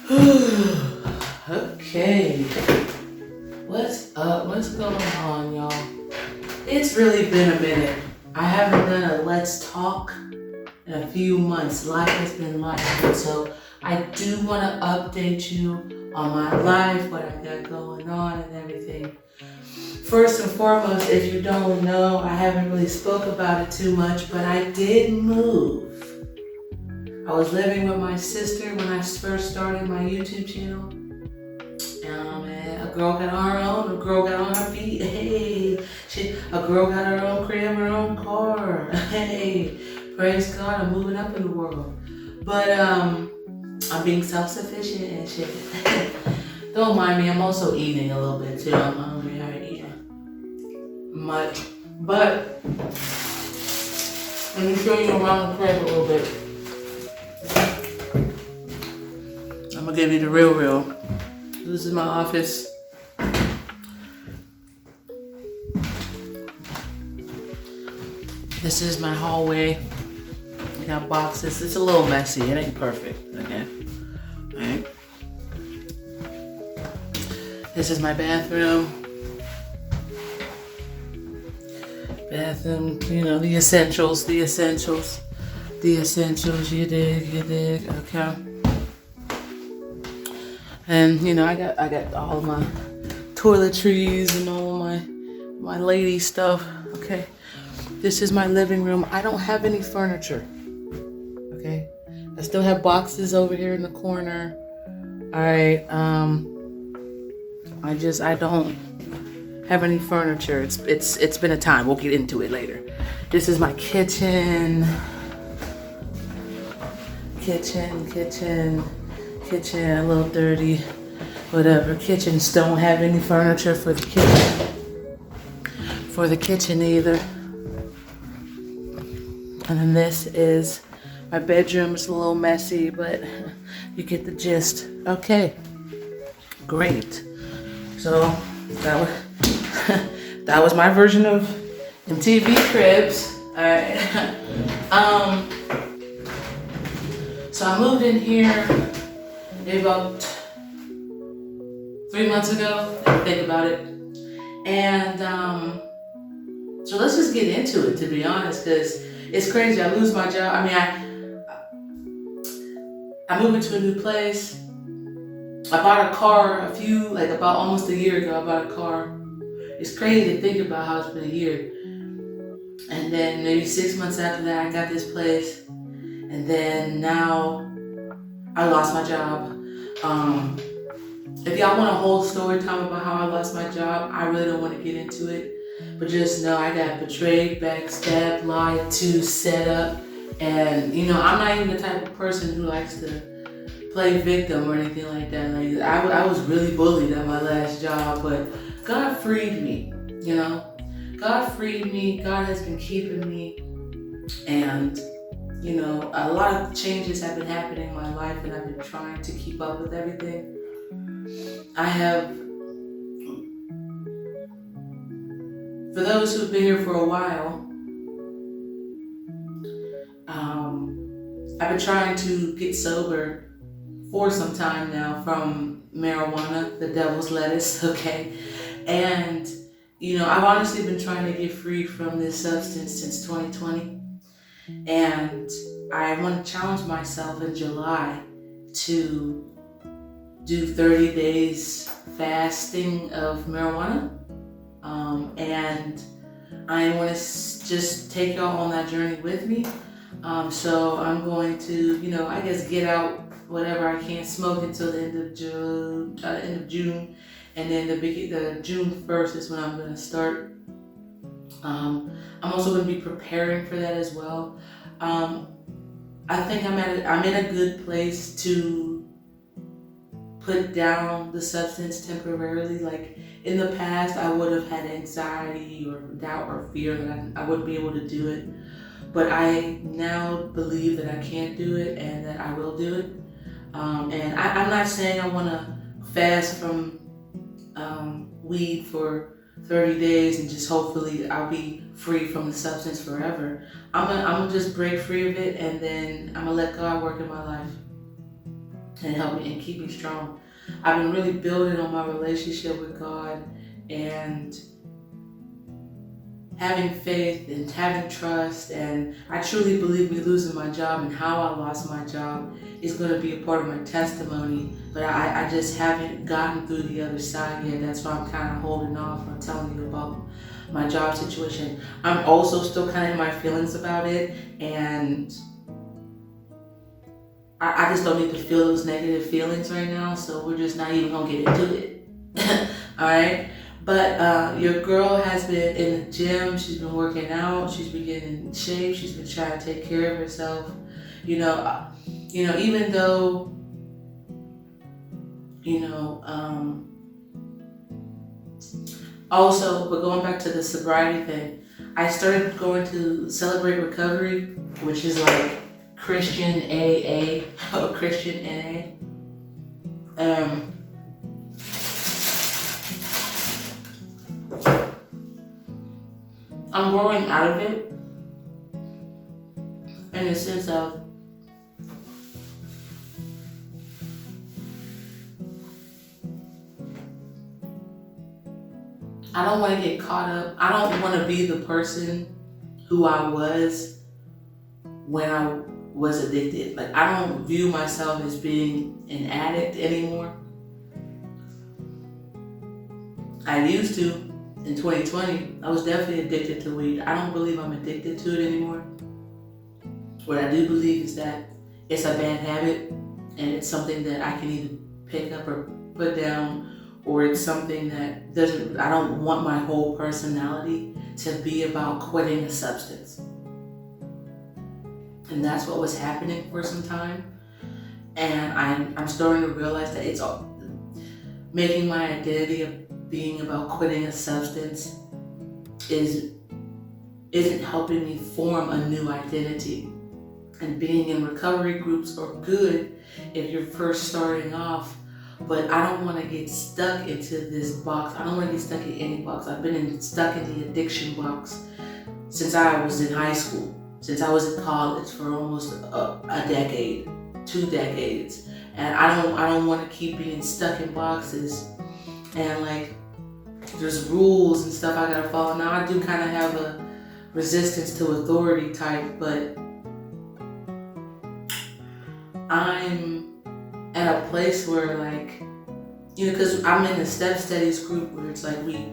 Okay, what's up? What's going on, y'all? It's really been a minute. I haven't done a Let's Talk in a few months. Life has been life, and so I do want to update you on my life, what I've got going on, and everything. First and foremost, if you don't know, I haven't really spoke about it too much, but I did move. I was living with my sister when I first started my YouTube channel. And a girl got on her own, a girl got on her feet, hey. A girl got her own crib, her own car, hey. Praise God, I'm moving up in the world. But I'm being self-sufficient and shit. Don't mind me, I'm also eating a little bit too. I'm hungry, I haven't eaten much. But let me show you around the crib a little bit. I'm gonna give you the real. This is my office. This is my hallway. I got boxes. It's a little messy. It ain't perfect. Okay. Alright. This is my bathroom. Bathroom, you know, the essentials. You dig, okay. And you know, I got all of my toiletries and all of my lady stuff. Okay. This is my living room. I don't have any furniture. Okay. I still have boxes over here in the corner. Alright, I don't have any furniture. It's been a time. We'll get into it later. This is my kitchen. Kitchen, a little dirty, whatever. Kitchens don't have any furniture for the kitchen. For the kitchen either. And then this is my bedroom. It's a little messy, but you get the gist. Okay, great. So that was my version of MTV Cribs. All right. So I moved in here maybe about 3 months ago. I think about it. And so let's just get into it, to be honest, because it's crazy. I lose my job. I mean, I moved into a new place. I bought a car about almost a year ago. I bought a car. It's crazy to think about how it's been a year. And then maybe 6 months after that, I got this place. And then now I lost my job. If y'all want a whole story time about how I lost my job, I really don't want to get into it. But just know I got betrayed, backstabbed, lied to, set up. And, you know, I'm not even the type of person who likes to play victim or anything like that. Like, I was really bullied at my last job, but God freed me, you know. God freed me. God has been keeping me. And, you know, a lot of changes have been happening in my life, and I've been trying to keep up with everything. For those who've been here for a while, I've been trying to get sober for some time now from marijuana, the devil's lettuce, okay? And, you know, I've honestly been trying to get free from this substance since 2020. And I want to challenge myself in July to do 30 days fasting of marijuana. And I want to just take y'all on that journey with me. So I'm going to, you know, I guess get out whatever I can smoke until the end of June. And then the June 1st is when I'm going to start. I'm also going to be preparing for that as well. I think I'm in a good place to put down the substance temporarily. Like in the past, I would have had anxiety or doubt or fear that I wouldn't be able to do it. But I now believe that I can do it and that I will do it. And I'm not saying I want to fast from weed for 30 days and just hopefully I'll be free from the substance forever. I'm gonna just break free of it, and then I'm gonna let God work in my life. and help me and keep me strong. I've been really building on my relationship with God and having faith and having trust. And I truly believe me losing my job and how I lost my job is going to be a part of my testimony. But I just haven't gotten through the other side yet. That's why I'm kind of holding off on telling you about my job situation. I'm also still kind of in my feelings about it. And I just don't need to feel those negative feelings right now. So we're just not even going to get into it. All right. But your girl has been in the gym. She's been working out. She's been getting in shape. She's been trying to take care of herself. Even though, also, but going back to the sobriety thing, I started going to Celebrate Recovery, which is like Christian AA or Christian NA. I'm growing out of it in the sense of I don't want to get caught up. I don't want to be the person who I was when I was addicted. Like, I don't view myself as being an addict anymore. I used to. In 2020, I was definitely addicted to weed. I don't believe I'm addicted to it anymore. What I do believe is that it's a bad habit and it's something that I can either pick up or put down, or it's something that I don't want my whole personality to be about quitting a substance. And that's what was happening for some time. And I'm starting to realize that it's making my identity of being about quitting a substance isn't helping me form a new identity. And being in recovery groups are good if you're first starting off, but I don't want to get stuck into this box. I don't want to get stuck in any box. I've been stuck in the addiction box since I was in high school, since I was in college for almost a decade, 2 decades. And I don't want to keep being stuck in boxes and like there's rules and stuff I gotta follow. Now I do kind of have a resistance to authority type, but I'm at a place where because I'm in the Step Studies group where it's like we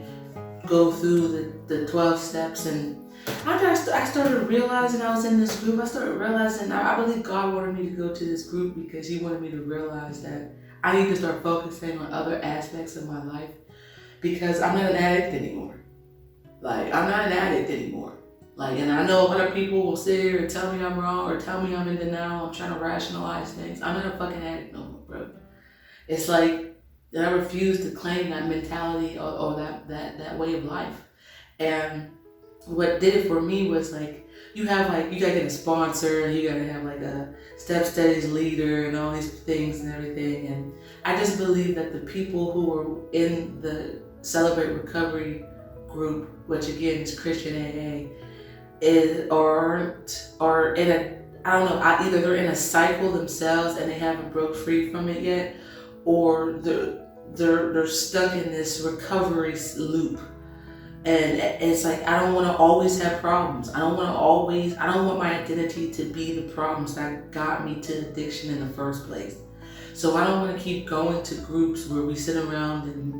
go through the 12 steps, and I started realizing I was in this group. I started realizing I believe God wanted me to go to this group because He wanted me to realize that I need to start focusing on other aspects of my life. Because I'm not an addict anymore. And I know other people will sit here and tell me I'm wrong or tell me I'm in denial. I'm trying to rationalize things. I'm not a fucking addict no more, bro. It's like that I refuse to claim that mentality or that way of life. And what did it for me was you gotta get a sponsor and you gotta have a Step Studies leader and all these things and everything. And I just believe that the people who were in the Celebrate Recovery group, which again is Christian AA, are in either they're in a cycle themselves and they haven't broke free from it yet, or they're stuck in this recovery loop. And it's I don't want to always have problems. I don't want my identity to be the problems that got me to addiction in the first place. So I don't want to keep going to groups where we sit around in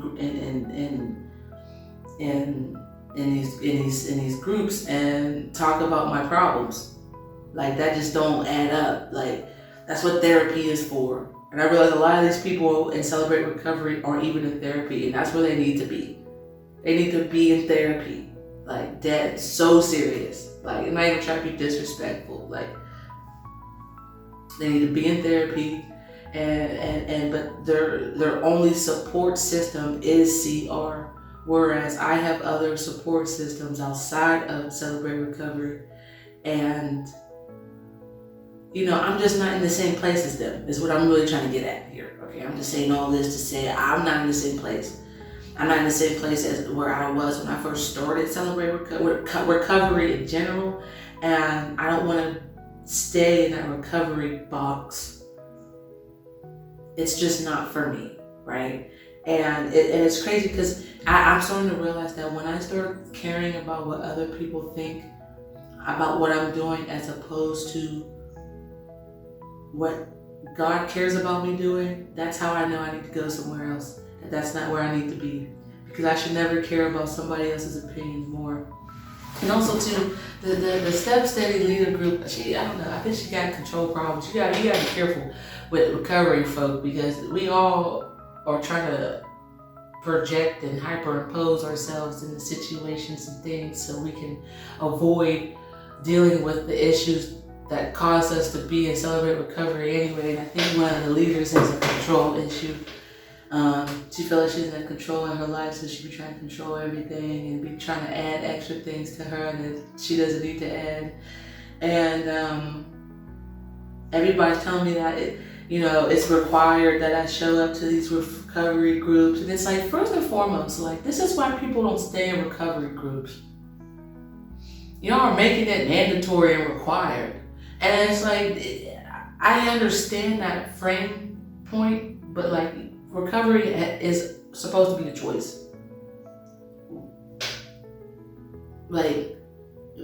these groups and talk about my problems. That just don't add up. That's what therapy is for. And I realize a lot of these people in Celebrate Recovery aren't even in therapy, and that's where they need to be. They need to be in therapy. Dead, so serious. I'm not even trying to be disrespectful. They need to be in therapy. But their only support system is CR, whereas I have other support systems outside of Celebrate Recovery, and I'm just not in the same place as them, is what I'm really trying to get at here. Okay, I'm just saying all this to say I'm not in the same place. I'm not in the same place as where I was when I first started Celebrate Recovery in general, and I don't want to stay in that recovery box it's just not for me, right? And it's crazy because I'm starting to realize that when I start caring about what other people think about what I'm doing as opposed to what God cares about me doing, that's how I know I need to go somewhere else. That's not where I need to be, because I should never care about somebody else's opinions more. And also too, the Step Steady Leader group, I don't know, I think she got control problems. You gotta be careful with recovery folk, because we all are trying to project and hyperimpose ourselves into situations and things so we can avoid dealing with the issues that cause us to be in Celebrate Recovery anyway. And I think one of the leaders has a control issue. She feels like she doesn't have control in her life, so she be trying to control everything and be trying to add extra things to her that she doesn't need to add. And everybody's telling me that it's required that I show up to these recovery groups. And it's like, first and foremost, like, this is why people don't stay in recovery groups. Y'all are making it mandatory and required. And it's like, I understand that frame point, but like, recovery is supposed to be a choice. Like,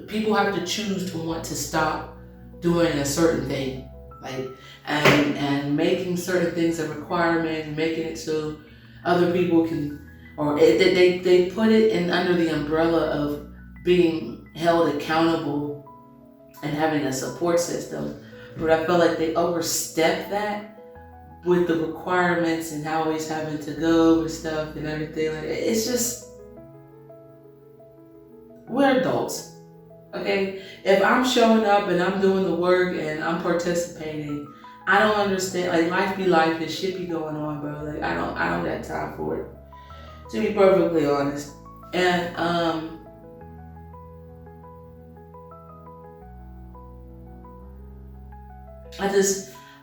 people have to choose to want to stop doing a certain thing, like, and making certain things a requirement, and making it so other people can, or they put it in under the umbrella of being held accountable and having a support system. But I feel like they overstep that with the requirements and always having to go with stuff and everything. Like, it's just, we're adults, okay? If I'm showing up and I'm doing the work and I'm participating, I don't understand. Like, life be life, and shit be going on, bro. Like, I don't have time for it, to be perfectly honest. And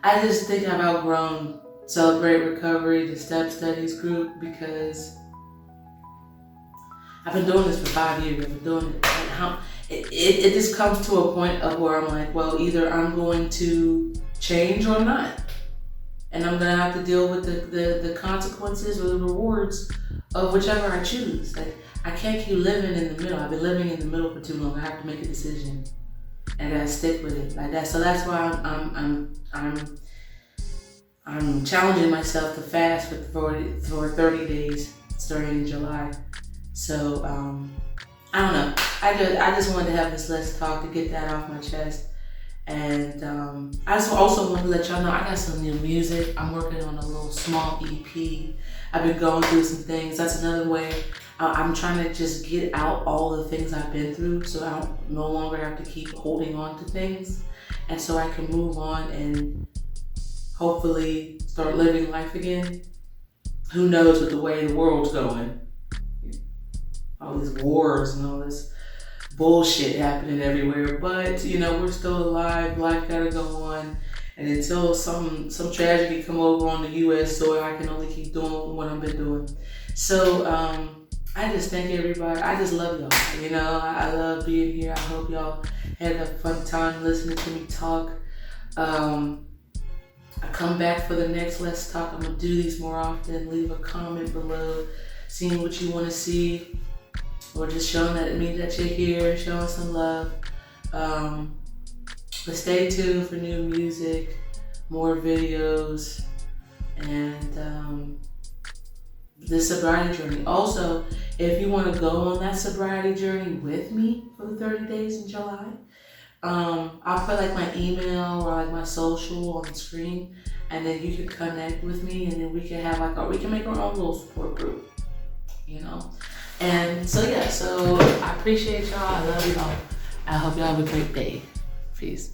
I just think I've outgrown Celebrate Recovery, the Step Studies group, because I've been doing this for 5 years. I've been doing it. And it just comes to a point of where I'm like, well, either I'm going to change or not. And I'm going to have to deal with the consequences or the rewards of whichever I choose. Like, I can't keep living in the middle. I've been living in the middle for too long. I have to make a decision. And I gotta stick with it like that. So that's why I'm challenging myself to fast for 30 days starting in July. So I don't know. I just wanted to have this Let's Talk to get that off my chest. And I just also want to let y'all know I got some new music. I'm working on a little small EP. I've been going through some things. That's another way. I'm trying to just get out all the things I've been through, so I don't no longer have to keep holding on to things, and so I can move on and hopefully start living life again. Who knows with the way the world's going? All these wars and all this bullshit happening everywhere, but we're still alive. Life gotta go on, and until some tragedy come over on the U.S. soil, I can only keep doing what I've been doing. So I just thank everybody. I just love y'all. I love being here. I hope y'all had a fun time listening to me talk. I come back for the next Let's Talk. I'm gonna do these more often. Leave a comment below, seeing what you want to see, or just showing that it means that you're here, showing some love. But stay tuned for new music, more videos, and this sobriety journey. Also, if you want to go on that sobriety journey with me for the 30 days in July, I'll put like my email or like my social on the screen, and then you can connect with me, and then we can have we can make our own little support group, And so yeah, so I appreciate y'all. I love y'all. I hope y'all have a great day. Peace.